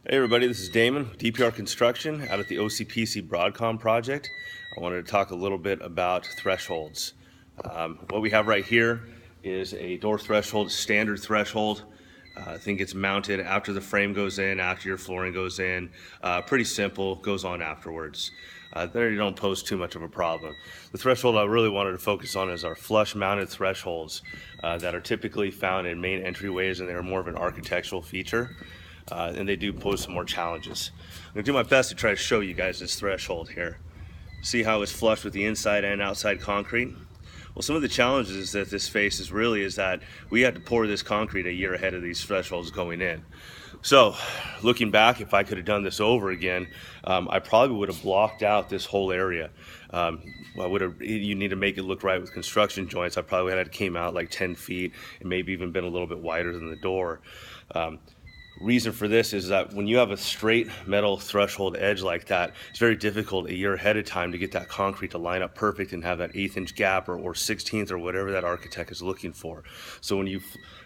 Hey everybody, this is Damon, DPR Construction out at the OCPC Broadcom project. I wanted to talk a little bit about thresholds. What we have right here is a door threshold, standard threshold. I think it's mounted after the frame goes in, after your flooring goes in. Pretty simple, goes on afterwards. There you don't pose too much of a problem. The threshold I really wanted to focus on is our flush mounted thresholds that are typically found in main entryways, and they're more of an architectural feature. And they do pose some more challenges. I'm going to do my best to try to show you guys this threshold here. See how it's flush with the inside and outside concrete? Well, some of the challenges that this faces really is that we had to pour this concrete a year ahead of these thresholds going in. So, looking back, if I could have done this over again, I probably would have blocked out this whole area. You need to make it look right with construction joints. I probably had it came out like 10 feet and maybe even been a little bit wider than the door. Reason for this is that when you have a straight metal threshold edge like that, it's very difficult a year ahead of time to get that concrete to line up perfect and have that 1/8 inch gap or 16th or whatever that architect is looking for. So when you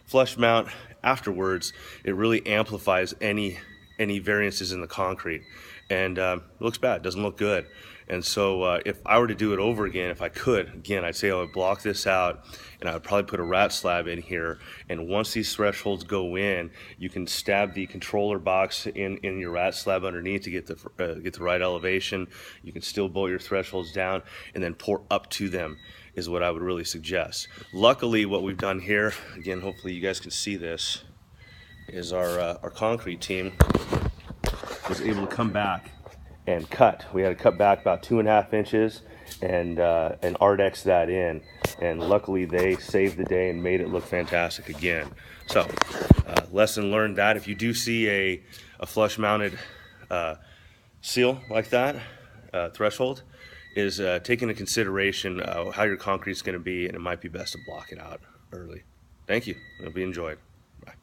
flush mount afterwards, it really amplifies any variances in the concrete, and it looks bad, doesn't look good. And so if I were to do it over again, if I could, again, I'd say I would block this out and I would probably put a rat slab in here. And once these thresholds go in, you can stab the controller box in your rat slab underneath to get the right elevation. You can still bolt your thresholds down and then pour up to them is what I would really suggest. Luckily, what we've done here, again, hopefully you guys can see this, is our concrete team was able to come back and cut. We had to cut back about 2.5 inches and Ardex that in, and luckily they saved the day and made it look fantastic again. So lesson learned that if you do see a flush mounted seal like that, threshold, is take into consideration how your concrete is going to be, and it might be best to block it out early. Thank you. It'll be enjoyed. Bye.